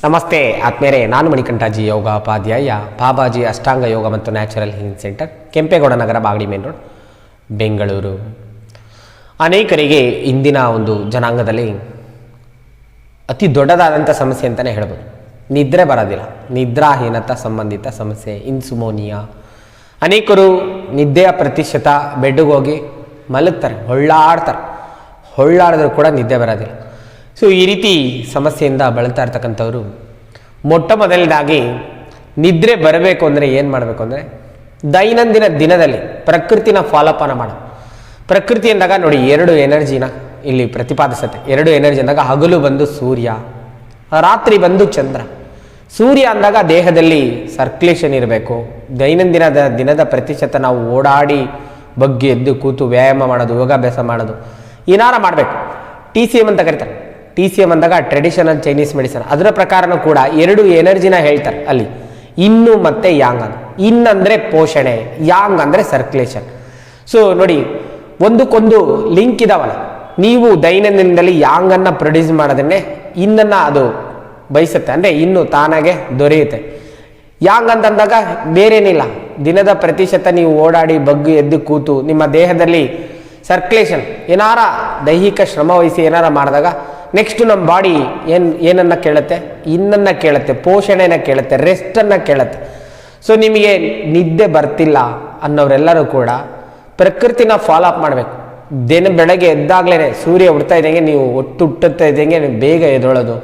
ನಮಸ್ತೆ ಆತ್ಮೇರೆ, ನಾನು ಮಣಿಕಂಠಾಜಿ ಯೋಗೋಪಾಧ್ಯಾಯ, ಬಾಬಾಜಿ ಅಷ್ಟಾಂಗ ಯೋಗ ಮತ್ತು ನ್ಯಾಚುರಲ್ ಹೀಲಿಂಗ್ ಸೆಂಟರ್, ಕೆಂಪೇಗೌಡ ನಗರ, ಬಾಗಡಿ ಮೇನ್ ರೋಡ್, ಬೆಂಗಳೂರು. ಅನೇಕರಿಗೆ ಇಂದಿನ ಒಂದು ಜನಾಂಗದಲ್ಲಿ ಅತಿ ದೊಡ್ಡದಾದಂಥ ಸಮಸ್ಯೆ ಅಂತಲೇ ಹೇಳ್ಬೋದು. ನಿದ್ರೆ ಬರೋದಿಲ್ಲ, ನಿದ್ರಾಹೀನತಾ ಸಂಬಂಧಿತ ಸಮಸ್ಯೆ, ಇನ್ಸುಮೋನಿಯಾ. ಅನೇಕರು ನಿದ್ದೆಯ ಪ್ರತಿಶತ ಬೆಡ್ಗೆ ಹೋಗಿ ಮಲಗ್ತಾರೆ, ಹೊಳ್ಳಾಡಿದ್ರು ಕೂಡ ನಿದ್ದೆ ಬರೋದಿಲ್ಲ. ಸೊ ಈ ರೀತಿ ಸಮಸ್ಯೆಯಿಂದ ಬಳಲ್ತಾ ಇರ್ತಕ್ಕಂಥವ್ರು ಮೊಟ್ಟ ಮೊದಲನೇದಾಗಿ ನಿದ್ರೆ ಬರಬೇಕು ಅಂದರೆ ಏನು ಮಾಡಬೇಕು ಅಂದರೆ, ದೈನಂದಿನ ದಿನದಲ್ಲಿ ಪ್ರಕೃತಿನ ಫಾಲೋಪಾನ ಮಾಡೋದು. ಪ್ರಕೃತಿ ಅಂದಾಗ ನೋಡಿ, ಎರಡು ಎನರ್ಜಿನ ಇಲ್ಲಿ ಪ್ರತಿಪಾದಿಸುತ್ತೆ. ಎರಡು ಎನರ್ಜಿ ಅಂದಾಗ ಹಗಲು ಬಂದು ಸೂರ್ಯ, ರಾತ್ರಿ ಬಂದು ಚಂದ್ರ. ಸೂರ್ಯ ಅಂದಾಗ ದೇಹದಲ್ಲಿ ಸರ್ಕ್ಯುಲೇಷನ್ ಇರಬೇಕು. ದೈನಂದಿನ ದಿನದ ಪ್ರತಿಶತ ನಾವು ಓಡಾಡಿ ಬಗ್ಗೆ ಎದ್ದು ಕೂತು ವ್ಯಾಯಾಮ ಮಾಡೋದು, ಯೋಗಾಭ್ಯಾಸ ಮಾಡೋದು, ಏನಾರ ಮಾಡಬೇಕು. TCM ಅಂತ ಕರೀತಾರೆ. TCM ಅಂದಾಗ ಟ್ರೆಡಿಷನಲ್ ಚೈನೀಸ್ ಮೆಡಿಸನ್, ಅದರ ಪ್ರಕಾರನೂ ಕೂಡ ಎರಡು ಎನರ್ಜಿನ ಹೇಳ್ತಾರೆ ಅಲ್ಲಿ, ಇನ್ನು ಮತ್ತೆ ಯಾಂಗ್ ಅಂತ. ಇನ್ ಅಂದರೆ ಪೋಷಣೆ, ಯಾಂಗ್ ಅಂದರೆ ಸರ್ಕ್ಯುಲೇಷನ್. ಸೊ ನೋಡಿ, ಒಂದಕ್ಕೊಂದು ಲಿಂಕ್ ಇದಾವಲ್ಲ. ನೀವು ದೈನಂದಿನದಲ್ಲಿ ಯಾಂಗನ್ನು ಪ್ರೊಡ್ಯೂಸ್ ಮಾಡೋದನ್ನೇ ಇನ್ನನ್ನು ಅದು ಬಯಸುತ್ತೆ, ಅಂದರೆ ಇನ್ನು ತಾನಾಗೆ ದೊರೆಯುತ್ತೆ. ಯಾಂಗ್ ಅಂತಂದಾಗ ಬೇರೇನಿಲ್ಲ, ದಿನದ ಪ್ರತಿಶತ ನೀವು ಓಡಾಡಿ ಬಗ್ಗು ಎದ್ದು ಕೂತು ನಿಮ್ಮ ದೇಹದಲ್ಲಿ ಸರ್ಕ್ಯುಲೇಷನ್ ಏನಾರ ದೈಹಿಕ ಶ್ರಮ ವಹಿಸಿ ಏನಾರ ಮಾಡಿದಾಗ ನೆಕ್ಸ್ಟ್ ನಮ್ಮ ಬಾಡಿ ಏನನ್ನ ಕೇಳುತ್ತೆ, ಇನ್ನನ್ನು ಕೇಳುತ್ತೆ, ಪೋಷಣೆನ ಕೇಳುತ್ತೆ, ರೆಸ್ಟನ್ನು ಕೇಳುತ್ತೆ. ಸೊ ನಿಮಗೆ ನಿದ್ದೆ ಬರ್ತಿಲ್ಲ ಅನ್ನೋರೆಲ್ಲರೂ ಕೂಡ ಪ್ರಕೃತಿನ ಫಾಲೋ ಅಪ್ ಮಾಡಬೇಕು. ಬೆಳಗ್ಗೆ ಎದ್ದಾಗಲೇ ಸೂರ್ಯ ಹುಡ್ತಾ ಇದ್ದಂಗೆ ನೀವು ಹುಟ್ಟುತ್ತಾ ಇದ್ದಂಗೆ ನೀವು ಬೇಗ ಎದ್ದೊಳೋದು,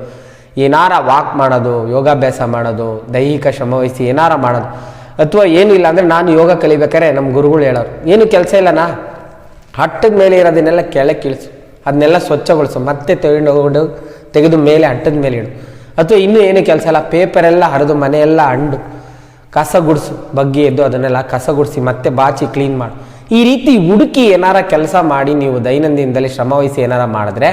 ಏನಾರ ವಾಕ್ ಮಾಡೋದು, ಯೋಗಾಭ್ಯಾಸ ಮಾಡೋದು, ದೈಹಿಕ ಶ್ರಮ ವಹಿಸಿ ಏನಾರ ಮಾಡೋದು. ಅಥವಾ ಏನೂ ಇಲ್ಲ ಅಂದರೆ, ನಾನು ಯೋಗ ಕಲಿಬೇಕಾದ್ರೆ ನಮ್ಮ ಗುರುಗಳು ಹೇಳೋರು, ಏನು ಕೆಲಸ ಇಲ್ಲನಾ, ಹಟ್ಟದ ಮೇಲೆ ಇರೋದನ್ನೆಲ್ಲ ಕೆಳಗೆ ಇಳಿಸು, ಅದನ್ನೆಲ್ಲ ಸ್ವಚ್ಛಗೊಳಿಸು, ಮತ್ತೆ ತೆಗೆದು ಮೇಲೆ ಹಟ್ಟದ ಮೇಲೆ ಇಡು. ಅಥವಾ ಇನ್ನೂ ಏನು ಕೆಲಸ ಇಲ್ಲ, ಪೇಪರೆಲ್ಲ ಹರಿದು ಮನೆಯೆಲ್ಲ ಅಂಡು ಕಸ ಗುಡಿಸು, ಬಗ್ಗಿ ಎದ್ದು ಅದನ್ನೆಲ್ಲ ಕಸ ಗುಡಿಸಿ ಮತ್ತೆ ಬಾಚಿ ಕ್ಲೀನ್ ಮಾಡು. ಈ ರೀತಿ ಹುಡುಕಿ ಏನಾರ ಕೆಲಸ ಮಾಡಿ ನೀವು ದೈನಂದಿನದಲ್ಲಿ ಶ್ರಮ ವಹಿಸಿ ಏನಾರ ಮಾಡಿದ್ರೆ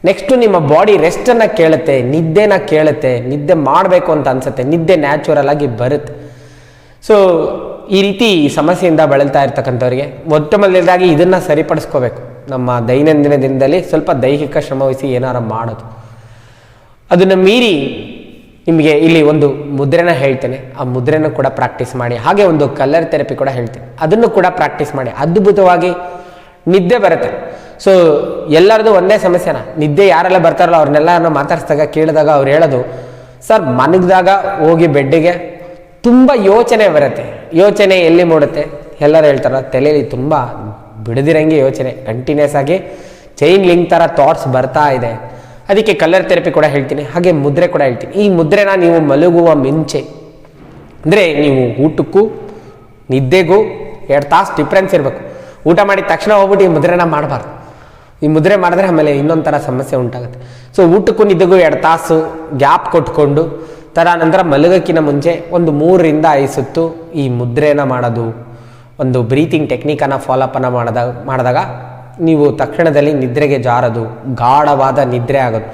ನೆಕ್ಸ್ಟು ನಿಮ್ಮ ಬಾಡಿ ರೆಸ್ಟನ್ನು ಕೇಳುತ್ತೆ, ನಿದ್ದೆನ ಕೇಳುತ್ತೆ, ನಿದ್ದೆ ಮಾಡಬೇಕು ಅಂತ ಅನ್ಸುತ್ತೆ, ನಿದ್ದೆ ನ್ಯಾಚುರಲ್ ಆಗಿ ಬರುತ್ತೆ. ಸೊ ಈ ರೀತಿ ಸಮಸ್ಯೆಯಿಂದ ಬಳಲ್ತಾ ಇರ್ತಕ್ಕಂಥವ್ರಿಗೆ ಮೊಟ್ಟ ಮೊದಲನೇದಾಗಿ ಇದನ್ನು ಸರಿಪಡಿಸ್ಕೋಬೇಕು. ನಮ್ಮ ದೈನಂದಿನ ದಿನದಲ್ಲಿ ಸ್ವಲ್ಪ ದೈಹಿಕ ಶ್ರಮ ವಹಿಸಿ ಏನಾರ ಮಾಡೋದು. ಅದನ್ನು ಮೀರಿ ನಿಮಗೆ ಇಲ್ಲಿ ಒಂದು ಮುದ್ರೆನ ಹೇಳ್ತೇನೆ, ಆ ಮುದ್ರೆನ ಕೂಡ ಪ್ರಾಕ್ಟೀಸ್ ಮಾಡಿ. ಹಾಗೆ ಒಂದು ಕಲರ್ ಥೆರಪಿ ಕೂಡ ಹೇಳ್ತೇನೆ, ಅದನ್ನು ಕೂಡ ಪ್ರಾಕ್ಟೀಸ್ ಮಾಡಿ. ಅದ್ಭುತವಾಗಿ ನಿದ್ದೆ ಬರುತ್ತೆ. ಸೊ ಎಲ್ಲರದು ಒಂದೇ ಸಮಸ್ಯೆನ, ನಿದ್ದೆ ಯಾರೆಲ್ಲ ಬರ್ತಾರಲ್ಲ ಅವ್ರನ್ನೆಲ್ಲ ಮಾತಾಡಿಸಿದಾಗ ಕೇಳಿದಾಗ ಅವ್ರು ಹೇಳೋದು, ಸರ್ ಮನಗಿದಾಗ ಹೋಗಿ ಬೆಡ್ಡಿಗೆ ತುಂಬ ಯೋಚನೆ ಬರುತ್ತೆ. ಯೋಚನೆ ಎಲ್ಲಿ ಮೂಡುತ್ತೆ, ಎಲ್ಲರೂ ಹೇಳ್ತಾರ ತಲೆಯಲ್ಲಿ ತುಂಬ ಬಿಡದಿರಂಗೆ ಯೋಚನೆ, ಕಂಟಿನ್ಯೂಸ್ ಆಗಿ ಚೈನ್ ಲಿಂಕ್ ಥರ ಥಾಟ್ಸ್ ಬರ್ತಾ ಇದೆ. ಅದಕ್ಕೆ ಕಲರ್ ಥೆರಪಿ ಕೂಡ ಹೇಳ್ತೀನಿ, ಹಾಗೆ ಮುದ್ರೆ ಕೂಡ ಹೇಳ್ತೀನಿ. ಈ ಮುದ್ರೆನ ನೀವು ಮಲಗುವ ಮುಂಚೆ, ಅಂದರೆ ನೀವು ಊಟಕ್ಕೂ ನಿದ್ದೆಗೂ 2 ತಾಸು ಡಿಫ್ರೆನ್ಸ್ ಇರಬೇಕು. ಊಟ ಮಾಡಿದ ತಕ್ಷಣ ಹೋಗ್ಬಿಟ್ಟು ಈ ಮುದ್ರೆನ ಮಾಡಬಾರ್ದು. ಈ ಮುದ್ರೆ ಮಾಡಿದ್ರೆ ಆಮೇಲೆ ಇನ್ನೊಂಥರ ಸಮಸ್ಯೆ ಉಂಟಾಗುತ್ತೆ. ಸೊ ಊಟಕ್ಕೂ ನಿದ್ದೆಗೂ 2 ತಾಸು ಗ್ಯಾಪ್ ಕೊಟ್ಕೊಂಡು ನಂತರ ಮಲಗೋಕ್ಕಿಂತ ಮುಂಚೆ ಒಂದು 3 ರಿಂದ 5 ಸುತ್ತು ಈ ಮುದ್ರೆನ ಮಾಡೋದು, ಒಂದು ಬ್ರೀತಿಂಗ್ ಟೆಕ್ನಿಕನ್ನು ಫಾಲೋಅಪನ್ನು ಮಾಡಿದಾಗ ನೀವು ತಕ್ಷಣದಲ್ಲಿ ನಿದ್ರೆಗೆ ಜಾರೋದು, ಗಾಢವಾದ ನಿದ್ರೆ ಆಗೋದು.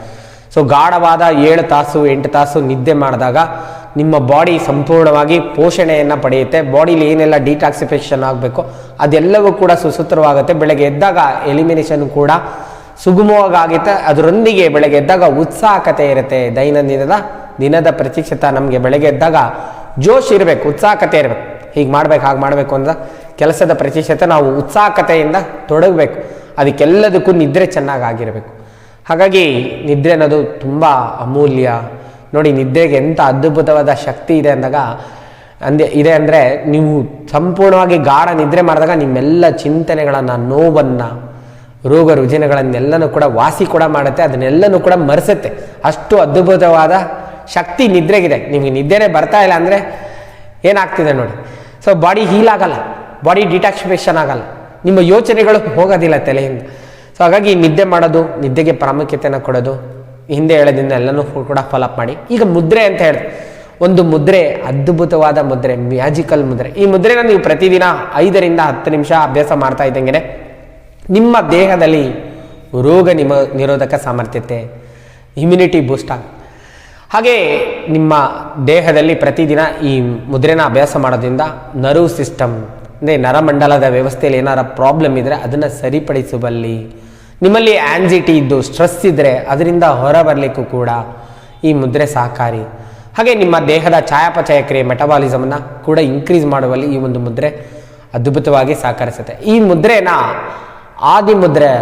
ಸೊ ಗಾಢವಾದ 7 ತಾಸು 8 ತಾಸು ನಿದ್ದೆ ಮಾಡಿದಾಗ ನಿಮ್ಮ ಬಾಡಿ ಸಂಪೂರ್ಣವಾಗಿ ಪೋಷಣೆಯನ್ನು ಪಡೆಯುತ್ತೆ. ಬಾಡಿಲಿ ಏನೆಲ್ಲ ಡಿಟಾಕ್ಸಿಫಿಕೇಷನ್ ಆಗಬೇಕು ಅದೆಲ್ಲವೂ ಕೂಡ ಸುಸೂತ್ರವಾಗುತ್ತೆ. ಬೆಳಗ್ಗೆ ಎದ್ದಾಗ ಎಲಿಮಿನೇಷನ್ ಕೂಡ ಸುಗಮವಾಗುತ್ತೆ. ಅದರೊಂದಿಗೆ ಬೆಳಗ್ಗೆ ಎದ್ದಾಗ ಉತ್ಸಾಹಕತೆ ಇರುತ್ತೆ. ದಿನದ ಪ್ರತಿಶತ ನಮಗೆ ಬೆಳಗ್ಗೆ ಎದ್ದಾಗ ಜೋಶ್ ಇರಬೇಕು, ಉತ್ಸಾಹಕತೆ ಇರಬೇಕು. ಹೀಗೆ ಮಾಡ್ಬೇಕು, ಹಾಗೆ ಮಾಡಬೇಕು ಅಂತ ಕೆಲಸದ ಪ್ರತಿಶತ ನಾವು ಉತ್ಸಾಹಕತೆಯಿಂದ ತೊಡಗಬೇಕು. ಅದಕ್ಕೆಲ್ಲದಕ್ಕೂ ನಿದ್ರೆ ಚೆನ್ನಾಗಿರಬೇಕು. ಹಾಗಾಗಿ ನಿದ್ರೆ ಅನ್ನೋದು ತುಂಬ ಅಮೂಲ್ಯ. ನೋಡಿ, ನಿದ್ರೆಗೆ ಎಂಥ ಅದ್ಭುತವಾದ ಶಕ್ತಿ ಇದೆ ಇದೆ ಅಂದರೆ, ನೀವು ಸಂಪೂರ್ಣವಾಗಿ ಗಾಢ ನಿದ್ರೆ ಮಾಡಿದಾಗ ನಿಮ್ಮೆಲ್ಲ ಚಿಂತನೆಗಳನ್ನು, ನೋವನ್ನು, ರೋಗ ರುಜಿನಗಳನ್ನೆಲ್ಲನೂ ಕೂಡ ವಾಸಿ ಕೂಡ ಮಾಡುತ್ತೆ. ಅದನ್ನೆಲ್ಲನೂ ಕೂಡ ಮರೆಸುತ್ತೆ. ಅಷ್ಟು ಅದ್ಭುತವಾದ ಶಕ್ತಿ ನಿದ್ರೆಗಿದೆ. ನಿಮಗೆ ನಿದ್ದೆನೇ ಬರ್ತಾ ಇಲ್ಲ ಅಂದರೆ ಏನಾಗ್ತಿದೆ ನೋಡಿ. ಸೊ ಬಾಡಿ ಹೀಲ್ ಆಗಲ್ಲ, ಬಾಡಿ ಡಿಟಾಕ್ಸಿಫಿಕೇಷನ್ ಆಗಲ್ಲ, ನಿಮ್ಮ ಯೋಚನೆಗಳು ಹೋಗೋದಿಲ್ಲ ತಲೆಯಿಂದ. ಸೊ ಹಾಗಾಗಿ ನಿದ್ದೆ ಮಾಡೋದು, ನಿದ್ದೆಗೆ ಪ್ರಾಮುಖ್ಯತೆಯನ್ನು ಕೊಡೋದು, ಹಿಂದೆ ಹೇಳೋದ್ರಿಂದ ಎಲ್ಲನೂ ಕೂಡ ಫಾಲೋಅಪ್ ಮಾಡಿ. ಈಗ ಮುದ್ರೆ ಅಂತ ಹೇಳಿದೆ, ಒಂದು ಮುದ್ರೆ ಅದ್ಭುತವಾದ ಮುದ್ರೆ, ಮ್ಯಾಜಿಕಲ್ ಮುದ್ರೆ. ಈ ಮುದ್ರೆನ ನೀವು ಪ್ರತಿದಿನ 5 ರಿಂದ 10 ನಿಮಿಷ ಅಭ್ಯಾಸ ಮಾಡ್ತಾ ಇದ್ದಂಗೆ ನಿಮ್ಮ ದೇಹದಲ್ಲಿ ರೋಗ ನಿರೋಧಕ ಸಾಮರ್ಥ್ಯತೆ, ಇಮ್ಯುನಿಟಿ ಬೂಸ್ಟ್ ಆಗುತ್ತೆ. ಹಾಗೆ ನಿಮ್ಮ ದೇಹದಲ್ಲಿ ಪ್ರತಿದಿನ ಈ ಮುದ್ರೆನ ಅಭ್ಯಾಸ ಮಾಡೋದ್ರಿಂದ ನರ್ವ್ ಸಿಸ್ಟಮ್, ಅಂದರೆ ನರಮಂಡಲದ ವ್ಯವಸ್ಥೆಯಲ್ಲಿ ಏನಾರ ಪ್ರಾಬ್ಲಮ್ ಇದ್ದರೆ ಅದನ್ನು ಸರಿಪಡಿಸುವಲ್ಲಿ, ನಿಮ್ಮಲ್ಲಿ ಆಂಗ್ಸೈಟಿ ಇದ್ದು ಸ್ಟ್ರೆಸ್ ಇದ್ದರೆ ಅದರಿಂದ ಹೊರ ಬರಲಿಕ್ಕೂ ಕೂಡ ಈ ಮುದ್ರೆ ಸಹಕಾರಿ. ಹಾಗೆ ನಿಮ್ಮ ದೇಹದ ಚಯಾಪಚಯ ಕ್ರಿಯೆ ಮೆಟಬಾಲಿಸಮನ್ನು ಕೂಡ ಇನ್ಕ್ರೀಸ್ ಮಾಡುವಲ್ಲಿ ಈ ಒಂದು ಮುದ್ರೆ ಅದ್ಭುತವಾಗಿ ಸಹಕರಿಸುತ್ತೆ. ಈ ಮುದ್ರೆನ ಆದಿ ಮುದ್ರೆ,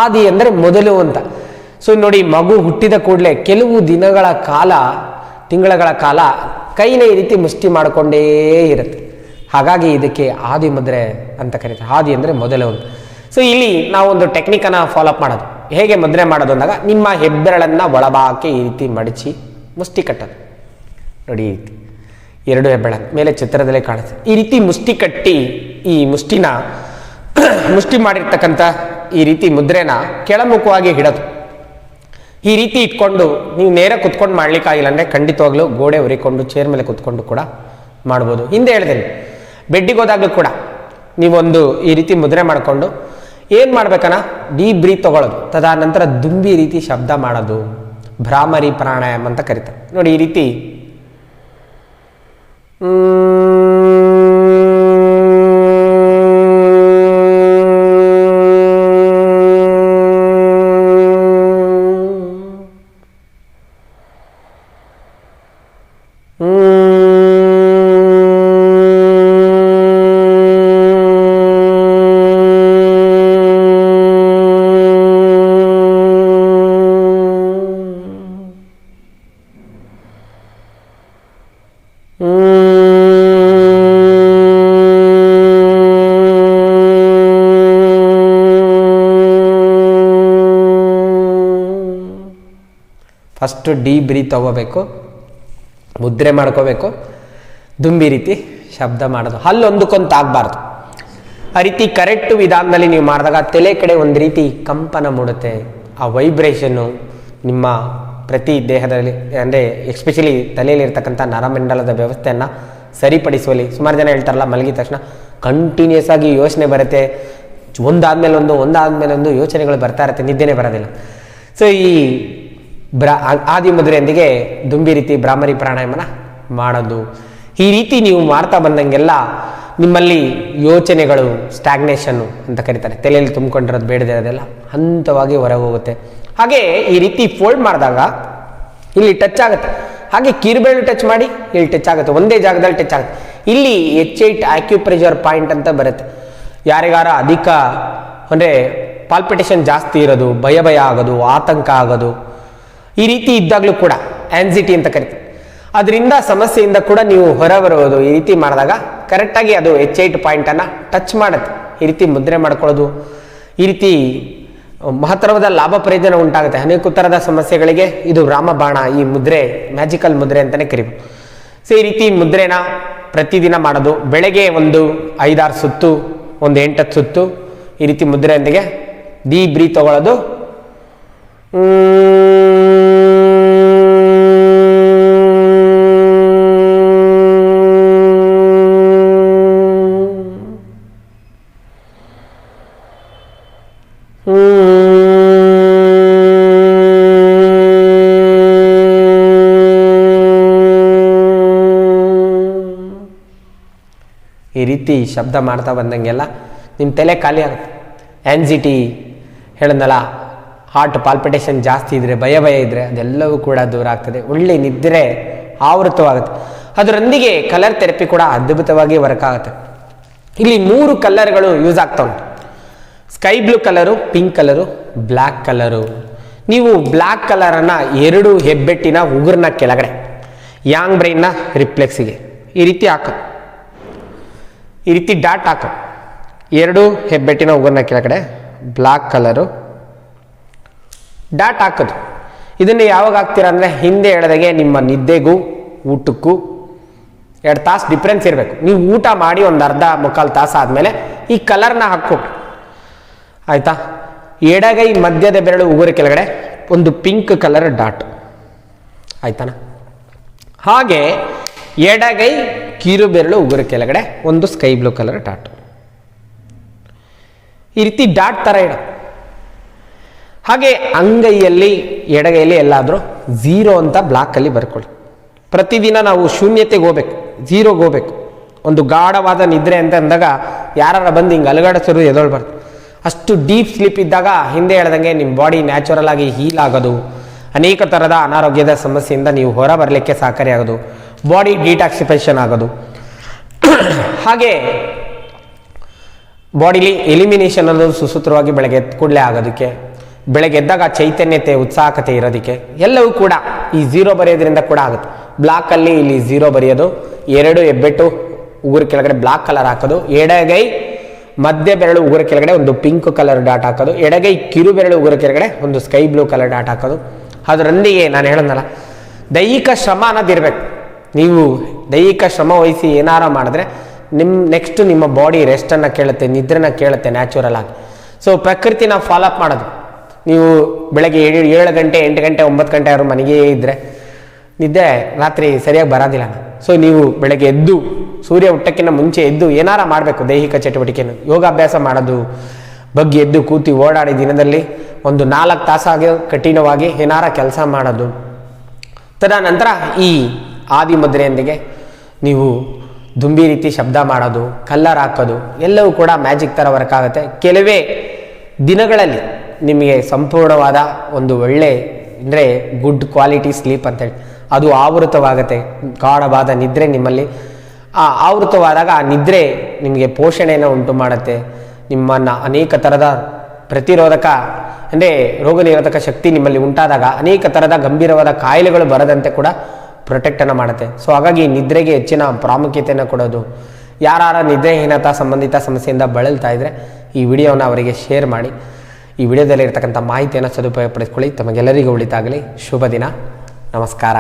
ಆದಿ ಅಂದರೆ ಮೊದಲು ಅಂತ. ಸೊ ನೋಡಿ, ಮಗು ಹುಟ್ಟಿದ ಕೂಡಲೇ ಕೆಲವು ದಿನಗಳ ಕಾಲ, ತಿಂಗಳ ಕಾಲ ಕೈನ ಈ ರೀತಿ ಮುಷ್ಟಿ ಮಾಡಿಕೊಂಡೇ ಇರುತ್ತೆ. ಹಾಗಾಗಿ ಇದಕ್ಕೆ ಆದಿ ಮುದ್ರೆ ಅಂತ ಕರೀತಾರೆ. ಆದಿ ಅಂದರೆ ಮೊದಲು ಅಂತ. ಸೊ ಇಲ್ಲಿ ನಾವು ಒಂದು ಟೆಕ್ನಿಕನ್ನು ಫಾಲೋಅಪ್ ಮಾಡೋದು. ಹೇಗೆ ಮುದ್ರೆ ಮಾಡೋದು ಅಂದಾಗ, ನಿಮ್ಮ ಹೆಬ್ಬೆರಳನ್ನು ಒಳಭಾಗಕ್ಕೆ ಈ ರೀತಿ ಮಡಚಿ ಮುಷ್ಟಿ ಕಟ್ಟೋದು. ನೋಡಿ, ಈ ರೀತಿ ಎರಡು ಹೆಬ್ಬೆರಳನ್ನು ಮೇಲೆ ಚಿತ್ರದಲ್ಲೇ ಕಾಣುತ್ತೆ. ಈ ರೀತಿ ಮುಷ್ಟಿ ಕಟ್ಟಿ ಈ ಮುಷ್ಟಿನ ಮುಷ್ಟಿ ಮಾಡಿರ್ತಕ್ಕಂಥ ಈ ರೀತಿ ಮುದ್ರೆನ ಕೆಳಮುಖವಾಗಿ ಇಡೋದು. ಈ ರೀತಿ ಇಟ್ಕೊಂಡು ನೀವು ನೇರ ಕುತ್ಕೊಂಡು ಮಾಡ್ಲಿಕ್ಕಾಗಿಲ್ಲ ಅಂದರೆ ಖಂಡಿತವಾಗ್ಲೂ ಗೋಡೆ ಉರಿಕೊಂಡು ಚೇರ್ ಮೇಲೆ ಕುತ್ಕೊಂಡು ಕೂಡ ಮಾಡ್ಬೋದು. ಹಿಂದೆ ಹೇಳಿದ್ದೇನೆ, ಬೆಡ್ಡಿಗೆ ಹೋದಾಗಲೂ ಕೂಡ ನೀವೊಂದು ಈ ರೀತಿ ಮುದ್ರೆ ಮಾಡಿಕೊಂಡು ಏನು ಮಾಡ್ಬೇಕನ್ನ ಡೀಪ್ ಬ್ರೀತ್ ತಗೊಳ್ಳೋದು. ತದನಂತರ ದುಂಬಿ ರೀತಿ ಶಬ್ದ ಮಾಡೋದು, ಭ್ರಾಮರಿ ಪ್ರಾಣಾಯಾಮ ಅಂತ ಕರೀತಾರೆ. ನೋಡಿ, ಈ ರೀತಿ ಫಸ್ಟು ಡೀಪ್ ಬ್ರೀತ್ ತಗೋಬೇಕು, ಮುದ್ರೆ ಮಾಡ್ಕೋಬೇಕು, ದುಂಬಿ ರೀತಿ ಶಬ್ದ ಮಾಡೋದು. ಹಲ್ಲೊಂದಕ್ಕೊಂದು ತಾಗಬಾರ್ದು. ಆ ರೀತಿ ಕರೆಕ್ಟ್ ವಿಧಾನದಲ್ಲಿ ನೀವು ಮಾಡಿದಾಗ ತಲೆ ಕಡೆ ಒಂದು ರೀತಿ ಕಂಪನ ಮೂಡುತ್ತೆ. ಆ ವೈಬ್ರೇಷನ್ನು ನಿಮ್ಮ ಪ್ರತಿ ದೇಹದಲ್ಲಿ, ಅಂದರೆ ಎಸ್ಪೆಷಲಿ ತಲೆಯಲ್ಲಿರ್ತಕ್ಕಂಥ ನರಮಂಡಲದ ವ್ಯವಸ್ಥೆಯನ್ನು ಸರಿಪಡಿಸುವಲ್ಲಿ. ಸುಮಾರು ಜನ ಹೇಳ್ತಾರಲ್ಲ, ಮಲಗಿದ ತಕ್ಷಣ ಕಂಟಿನ್ಯೂಸ್ ಆಗಿ ಯೋಚನೆ ಬರುತ್ತೆ, ಒಂದಾದ್ಮೇಲೆ ಒಂದು ಯೋಚನೆಗಳು ಬರ್ತಾ ಇರುತ್ತೆ, ನಿದ್ದೆನೇ ಬರೋದಿಲ್ಲ. ಸೊ ಈ ಆದಿ ಮುದ್ರೆಯೊಂದಿಗೆ ದುಂಬಿ ರೀತಿ ಭ್ರಾಮರಿ ಪ್ರಾಣಾಯಾಮನ ಮಾಡೋದು. ಈ ರೀತಿ ನೀವು ಮಾಡ್ತಾ ಬಂದಂಗೆಲ್ಲ ನಿಮ್ಮಲ್ಲಿ ಯೋಚನೆಗಳು, ಸ್ಟ್ಯಾಗ್ನೇಷನ್ನು ಅಂತ ಕರೀತಾರೆ, ತಲೆಯಲ್ಲಿ ತುಂಬಿಕೊಂಡಿರೋದು ಬೇಡದಿರೋದೆಲ್ಲ ಹಂತವಾಗಿ ಹೊರಗೆ ಹೋಗುತ್ತೆ. ಹಾಗೆ ಈ ರೀತಿ ಫೋಲ್ಡ್ ಮಾಡಿದಾಗ ಇಲ್ಲಿ ಟಚ್ ಆಗುತ್ತೆ. ಹಾಗೆ ಕಿರುಬೆರಳು ಟಚ್ ಮಾಡಿ ಇಲ್ಲಿ ಟಚ್ ಆಗುತ್ತೆ, ಒಂದೇ ಜಾಗದಲ್ಲಿ ಟಚ್ ಆಗುತ್ತೆ. ಇಲ್ಲಿ H8 ಆಕ್ಯುಪ್ರೆಷರ್ ಪಾಯಿಂಟ್ ಅಂತ ಬರುತ್ತೆ. ಯಾರಿಗಾರ ಅಧಿಕ ಅಂದರೆ ಪಾಲ್ಪಿಟೇಷನ್ ಜಾಸ್ತಿ ಇರೋದು, ಭಯ ಆಗೋದು, ಆತಂಕ ಆಗೋದು, ಈ ರೀತಿ ಇದ್ದಾಗಲೂ ಕೂಡ ಆನ್ಸಿಟಿ ಅಂತ ಕರೀತಾರೆ. ಅದರಿಂದ ಸಮಸ್ಯೆಯಿಂದ ಕೂಡ ನೀವು ಹೊರಬರುವುದು. ಈ ರೀತಿ ಮಾಡಿದಾಗ ಕರೆಕ್ಟಾಗಿ ಅದು H8 ಪಾಯಿಂಟನ್ನು ಟಚ್ ಮಾಡುತ್ತೆ. ಈ ರೀತಿ ಮುದ್ರೆ ಮಾಡ್ಕೊಳ್ಳೋದು, ಈ ರೀತಿ ಮಹತ್ತರವಾದ ಲಾಭ ಪ್ರಯೋಜನ ಉಂಟಾಗುತ್ತೆ. ಅನೇಕ ಥರದ ಸಮಸ್ಯೆಗಳಿಗೆ ಇದು ರಾಮಬಾಣ, ಈ ಮುದ್ರೆ ಮ್ಯಾಜಿಕಲ್ ಮುದ್ರೆ ಅಂತಲೇ ಕರಿಬೋದು. ಸೊ ಈ ರೀತಿ ಮುದ್ರೆನ ಪ್ರತಿದಿನ ಮಾಡೋದು. ಬೆಳಗ್ಗೆ ಒಂದು 5-6 ಸುತ್ತು, ಒಂದು 8-10 ಸುತ್ತು ಈ ರೀತಿ ಮುದ್ರೆಯೊಂದಿಗೆ ಡೀಪ್ ಬ್ರೀತ್ ತಗೊಳ್ಳೋದು. ಈ ರೀತಿ ಶಬ್ದ ಮಾಡ್ತಾ ಬಂದಂಗೆಲ್ಲ ನಿಮ್ಮ ತಲೆ ಖಾಲಿ ಆಗುತ್ತೆ. ಆ್ಯನ್ಸಿಟಿ ಹೇಳಿದ್ನಲ್ಲ, ಹಾರ್ಟ್ ಪಾಲ್ಪಿಟೇಷನ್ ಜಾಸ್ತಿ ಇದ್ದರೆ, ಭಯ ಇದ್ದರೆ ಅದೆಲ್ಲವೂ ಕೂಡ ದೂರ ಆಗ್ತದೆ. ಒಳ್ಳೆ ನಿದ್ರೆ ಆವೃತವಾಗುತ್ತೆ. ಅದರೊಂದಿಗೆ ಕಲರ್ ಥೆರಪಿ ಕೂಡ ಅದ್ಭುತವಾಗಿ ವರ್ಕ್ ಆಗುತ್ತೆ. ಇಲ್ಲಿ 3 ಕಲರ್ಗಳು ಯೂಸ್ ಆಗ್ತಾ ಉಂಟು. Sky blue colour, pink colour, black colour. ನೀವು ಬ್ಲ್ಯಾಕ್ ಕಲರನ್ನು 2 ಹೆಬ್ಬೆಟ್ಟಿನ ಉಗುರಿನ ಕೆಳಗಡೆ, ಯಾಂಗ್ ಬ್ರೈನ್ನ ರಿಫ್ಲೆಕ್ಸಿಗೆ ಈ ರೀತಿ ಹಾಕೋದು. ಈ ರೀತಿ ಡಾಟ್ ಹಾಕೋ, 2 ಹೆಬ್ಬೆಟ್ಟಿನ ಉಗುರಿನ ಕೆಳಗಡೆ ಬ್ಲ್ಯಾಕ್ ಕಲರು ಡಾಟ್ ಹಾಕೋದು. ಇದನ್ನು ಯಾವಾಗ ಹಾಕ್ತೀರಾ ಅಂದರೆ, ಹಿಂದೆ ಹೇಳಿದಾಗೆ ನಿಮ್ಮ ನಿದ್ದೆಗೂ ಊಟಕ್ಕೂ 2 ತಾಸು ಡಿಫ್ರೆನ್ಸ್ ಇರಬೇಕು. ನೀವು ಊಟ ಮಾಡಿ ಒಂದು ಅರ್ಧ ಮುಕ್ಕಾಲು ತಾಸು ಆದಮೇಲೆ ಈ ಕಲರ್ನ ಹಾಕೋ, ಆಯಿತಾ. ಎಡಗೈ ಮಧ್ಯದ ಬೆರಳು ಉಗುರು ಕೆಳಗಡೆ ಒಂದು ಪಿಂಕ್ ಕಲರ್ ಡಾಟ್, ಆಯ್ತಾನ. ಹಾಗೆ ಎಡಗೈ ಕಿರು ಬೆರಳು ಉಗುರು ಕೆಳಗಡೆ ಒಂದು ಸ್ಕೈ ಬ್ಲೂ ಕಲರ್ ಡಾಟ್. ಈ ರೀತಿ ಡಾಟ್ ಥರ ಇಡ. ಹಾಗೆ ಅಂಗೈಯಲ್ಲಿ, ಎಡಗೈಯಲ್ಲಿ ಎಲ್ಲಾದರೂ 0 ಅಂತ ಬ್ಲಾಕಲ್ಲಿ ಬರ್ಕೊಳ್ಳಿ. ಪ್ರತಿದಿನ ನಾವು ಶೂನ್ಯತೆಗೆ ಹೋಗ್ಬೇಕು, 0ಗೆ ಹೋಗ್ಬೇಕು. ಒಂದು ಗಾಢವಾದ ನಿದ್ರೆ ಅಂತ ಅಂದಾಗ ಯಾರು ಬಂದು ಹಿಂಗೆ ಅಲುಗಾಡಿಸೋರು ಎದೊಳ್ಬಾರ್ದು. ಅಷ್ಟು ಡೀಪ್ ಸ್ಲೀಪ್ ಇದ್ದಾಗ ಹಿಂದೆ ಹೇಳ್ದಂಗೆ ನಿಮ್ಮ ಬಾಡಿ ನ್ಯಾಚುರಲ್ ಆಗಿ ಹೀಲ್ ಆಗೋದು, ಅನೇಕ ಥರದ ಅನಾರೋಗ್ಯದ ಸಮಸ್ಯೆಯಿಂದ ನೀವು ಹೊರ ಬರಲಿಕ್ಕೆ ಸಹಕಾರಿಯಾಗೋದು, ಬಾಡಿ ಡಿಟಾಕ್ಸಿಫಿಕೇಷನ್ ಆಗೋದು, ಹಾಗೆ ಬಾಡಿಲಿ ಎಲಿಮಿನೇಷನ್ ಅನ್ನೋದು ಸುಸೂತ್ರವಾಗಿ ಬೆಳಗ್ಗೆ ಎದ್ದ ಕೂಡಲೇ ಆಗೋದಕ್ಕೆ, ಬೆಳಗ್ಗೆ ಎದ್ದಾಗ ಚೈತನ್ಯತೆ ಉತ್ಸಾಹಕತೆ ಇರೋದಕ್ಕೆ ಎಲ್ಲವೂ ಕೂಡ ಈ ಝೀರೋ ಬರೆಯೋದ್ರಿಂದ ಕೂಡ ಆಗುತ್ತೆ. ಬ್ಲಾಕಲ್ಲಿ ಇಲ್ಲಿ ಝೀರೋ ಬರೆಯೋದು, 2 ಹೆಬ್ಬೆಟ್ಟು ಉಗುರು ಕೆಳಗಡೆ ಬ್ಲಾಕ್ ಕಲರ್ ಹಾಕೋದು, ಎಡಗೈ ಮಧ್ಯ ಬೆರಳು ಉಗುರು ಕೆಳಗಡೆ ಒಂದು ಪಿಂಕ್ ಕಲರ್ ಡಾಟ್ ಹಾಕೋದು, ಎಡಗೈ ಕಿರು ಬೆರಳು ಉಗುರು ಕೆಳಗಡೆ ಒಂದು ಸ್ಕೈ ಬ್ಲೂ ಕಲರ್ ಡಾಟ್ ಹಾಕೋದು. ಅದರೊಂದಿಗೆ ನಾನು ಹೇಳೋದಲ್ಲ, ದೈಹಿಕ ಶ್ರಮ ಅನ್ನೋದಿರಬೇಕು. ನೀವು ದೈಹಿಕ ಶ್ರಮ ವಹಿಸಿ ಏನಾರ ಮಾಡಿದ್ರೆ ನೆಕ್ಸ್ಟ್ ನಿಮ್ಮ ಬಾಡಿ ರೆಸ್ಟನ್ನು ಕೇಳುತ್ತೆ, ನಿದ್ರೆನ ಕೇಳುತ್ತೆ ನ್ಯಾಚುರಲ್ ಆಗಿ. ಸೊ ಪ್ರಕೃತಿನ ಫಾಲೋಅಪ್ ಮಾಡೋದು. ನೀವು ಬೆಳಗ್ಗೆ 7 ಗಂಟೆ 8 ಗಂಟೆ 9 ಗಂಟೆ ಅವರು ಮನೆಗೇ ಇದ್ದರೆ ನಿದ್ದೆ ರಾತ್ರಿ ಸರಿಯಾಗಿ ಬರೋದಿಲ್ಲ. ಸೊ ನೀವು ಬೆಳಗ್ಗೆ ಎದ್ದು ಸೂರ್ಯ ಹುಟ್ಟಕ್ಕಿಂತ ಮುಂಚೆ ಎದ್ದು ಏನಾರ ಮಾಡಬೇಕು, ದೈಹಿಕ ಚಟುವಟಿಕೆಯನ್ನು, ಯೋಗಾಭ್ಯಾಸ ಮಾಡೋದು, ಬಗ್ಗೆ ಎದ್ದು ಕೂತಿ ಓಡಾಡಿ ದಿನದಲ್ಲಿ ಒಂದು 4 ತಾಸಾಗಿ ಕಠಿಣವಾಗಿ ಏನಾರ ಕೆಲಸ ಮಾಡೋದು. ತದನಂತರ ಈ ಆದಿಮುದ್ರೆಯೊಂದಿಗೆ ನೀವು ದುಂಬಿ ರೀತಿ ಶಬ್ದ ಮಾಡೋದು, ಕಲ್ಲರ್ ಹಾಕೋದು ಎಲ್ಲವೂ ಕೂಡ ಮ್ಯಾಜಿಕ್ ಥರ ವರ್ಕ್ ಆಗುತ್ತೆ. ಕೆಲವೇ ದಿನಗಳಲ್ಲಿ ನಿಮಗೆ ಸಂಪೂರ್ಣವಾದ ಒಂದು ಒಳ್ಳೆ ಅಂದರೆ ಗುಡ್ ಕ್ವಾಲಿಟಿ ಸ್ಲೀಪ್ ಅಂತೇಳಿ ಅದು ಆವೃತವಾಗುತ್ತೆ. ಗಾಢವಾದ ನಿದ್ರೆ ನಿಮ್ಮಲ್ಲಿ ಆವೃತವಾದಾಗ ಆ ನಿದ್ರೆ ನಿಮಗೆ ಪೋಷಣೆಯನ್ನು ಉಂಟು ಮಾಡುತ್ತೆ. ನಿಮ್ಮನ್ನು ಅನೇಕ ಥರದ ಪ್ರತಿರೋಧಕ ಅಂದರೆ ರೋಗ ನಿರೋಧಕ ಶಕ್ತಿ ನಿಮ್ಮಲ್ಲಿ ಉಂಟಾದಾಗ ಅನೇಕ ಥರದ ಗಂಭೀರವಾದ ಕಾಯಿಲೆಗಳು ಬರದಂತೆ ಕೂಡ ಪ್ರೊಟೆಕ್ಟನ್ನು ಮಾಡುತ್ತೆ. ಸೊ ಹಾಗಾಗಿ ನಿದ್ರೆಗೆ ಹೆಚ್ಚಿನ ಪ್ರಾಮುಖ್ಯತೆಯನ್ನು ಕೊಡೋದು. ಯಾರು ನಿದ್ರೆಹೀನತಾ ಸಂಬಂಧಿತ ಸಮಸ್ಯೆಯಿಂದ ಬಳಲ್ತಾ ಇದ್ದರೆ ಈ ವಿಡಿಯೋನ ಅವರಿಗೆ ಶೇರ್ ಮಾಡಿ. ಈ ವಿಡಿಯೋದಲ್ಲಿ ಇರ್ತಕ್ಕಂಥ ಮಾಹಿತಿಯನ್ನು ಸದುಪಯೋಗಪಡಿಸ್ಕೊಳ್ಳಿ. ತಮಗೆಲ್ಲರಿಗೂ ಒಳಿತಾಗಲಿ. ಶುಭ ದಿನ. ನಮಸ್ಕಾರ.